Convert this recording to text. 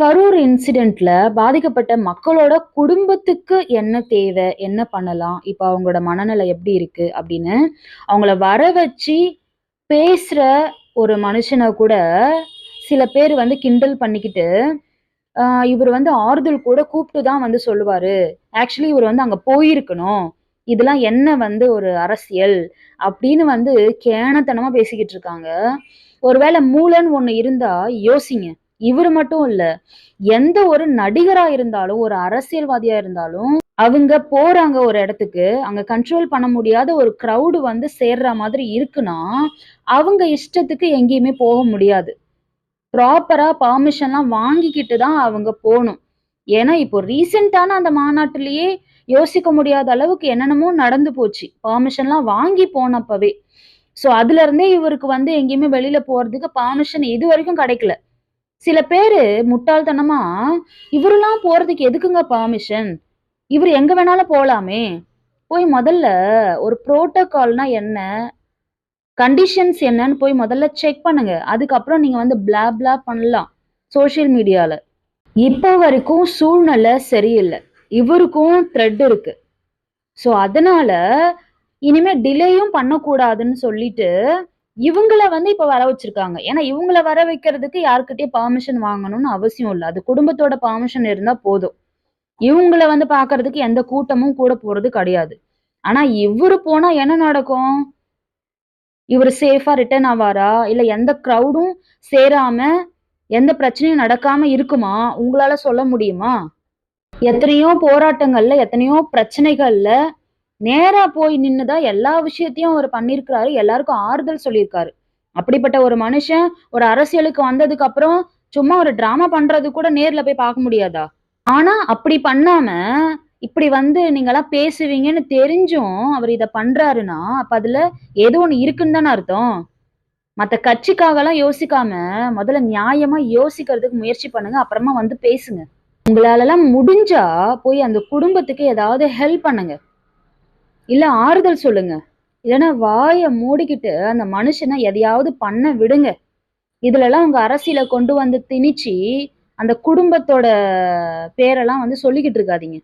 கரூர் இன்சிடென்ட்ல பாதிக்கப்பட்ட மக்களோட குடும்பத்துக்கு என்ன தேவை? என்ன பண்ணலாம்? இப்ப அவங்களோட மனநிலை எப்படி இருக்கு? அப்படின்னு அவங்கள வர வச்சு பேசுற ஒரு மனுஷன கூட சில பேர் வந்து கிண்டல் பண்ணிக்கிட்டு, அ இவரு வந்து ஆறுதல் கூட கூப்ட்டு தான் வந்து சொல்லுவாரு. ஆக்சுவலி இவரு வந்து அங்க போயிருக்கணும். இதெல்லாம் என்ன வந்து ஒரு அரசியல்? அப்படின்னு வந்து கேணத்தனமா பேசிக்கிட்டு இருக்காங்க. ஒருவேள மூளைன்னு ஒண்ணு இருந்தா யோசிங்க. இவரு மட்டும் இல்ல. எந்த ஒரு நடிகரா இருந்தாலும், ஒரு அரசியல்வாதியா இருந்தாலும், அவங்க போறாங்க ஒரு இடத்துக்கு, அங்க கண்ட்ரோல் பண்ண முடியாத ஒரு கிரவுட் வந்து சேர்ற மாதிரி இருக்குன்னா, அவங்க இஷ்டத்துக்கு எங்கேயுமே போக முடியாது. ப்ராப்பரா பெர்மிஷன்லாம் வாங்கிக்கிட்டு தான் அவங்க போணும். ஏன்னா, இப்போ ரீசென்ட்டான அந்த மாநாட்டிலேயே யோசிக்க முடியாத அளவுக்கு என்னென்னமோ நடந்து போச்சு. பெர்மிஷன்லாம் வாங்கி போனப்பவே. ஸோ, அதுலருந்தே இவருக்கு வந்து எங்கேயுமே வெளில போறதுக்கு பெர்மிஷன் இதுவரைக்கும் கிடைக்கல. சில பேரு முட்டாள்தனமா, "இவரெல்லாம் போறதுக்கு எதுக்குங்க பெர்மிஷன்? இவரு எங்க வேணாலும் போலாமே!" போய் முதல்ல ஒரு புரோட்டோகால்னா என்ன? கண்டிஷன்ஸ் என்னன்னு போய் முதல்ல செக் பண்ணுங்க. அதுக்கப்புறம் நீங்க வந்து பிளா பிளா பண்ணலாம். சோசியல் மீடியால. இப்போ வரைக்கும் சூழ்நிலை சரியில்ல. இவருக்கும் த்ரெட் இருக்கு. ஸோ அதனால இனிமே டிலேயும் பண்ணக்கூடாதுன்னு சொல்லிட்டு, இவங்கள வந்து இப்ப வர வச்சிருக்காங்க. ஏன்னா இவங்கள வர வைக்கிறதுக்கு யார்கிட்டயும் பெர்மிஷன் வாங்கணும்னு அவசியம் இல்ல. அது குடும்பத்தோட பெர்மிஷன் இருந்தா போதும். இவங்கள வந்து பார்க்கறதுக்கு எந்த கூட்டமும் கூட போறது கிடையாது. ஆனா இவரு போனா என்ன நடக்கும்? இவரு சேஃபா ரிட்டர்ன் ஆவாரா? இல்ல எந்த கிரவுடும் சேராம, எந்த பிரச்சனையும் நடக்காம இருக்குமா? உங்களால சொல்ல முடியுமா? எத்தனையோ போராட்டங்கள்ல, எத்தனையோ பிரச்சனைகள்ல நேரா போய் நின்னு தான் எல்லா விஷயத்தையும் அவரு பண்ணியிருக்கிறாரு. எல்லாருக்கும் ஆறுதல் சொல்லியிருக்காரு. அப்படிப்பட்ட ஒரு மனுஷன் ஒரு அரசியலுக்கு வந்ததுக்கு அப்புறம், சும்மா ஒரு டிராமா பண்றது கூட நேர்ல போய் பார்க்க முடியாதா? ஆனா, அப்படி பண்ணாம, இப்படி வந்து நீங்கலாம் பேசுவீங்கன்னு தெரிஞ்சும் அவரு இத பண்றாருன்னா, அப்ப அதுல ஏதோ ஒண்ணு இருக்குன்னு தான அர்த்தம். மத்த கட்சிக்காகலாம் யோசிக்காம, முதல்ல நியாயமா யோசிக்கிறதுக்கு முயற்சி பண்ணுங்க. அப்புறமா வந்து பேசுங்க. உங்களாலலாம் முடிஞ்சா, போய் அந்த குடும்பத்துக்கு ஏதாவது ஹெல்ப் பண்ணுங்க. இல்ல ஆறுதல் சொல்லுங்க. இல்லன்னா வாய மூடிக்கிட்டு அந்த மனுஷன எதையாவது பண்ண விடுங்க. இதுலலாம் உங்க அரசியல கொண்டு வந்து திணிச்சு, அந்த குடும்பத்தோட பேரெல்லாம் வந்து சொல்லிக்கிட்டு இருக்காதீங்க.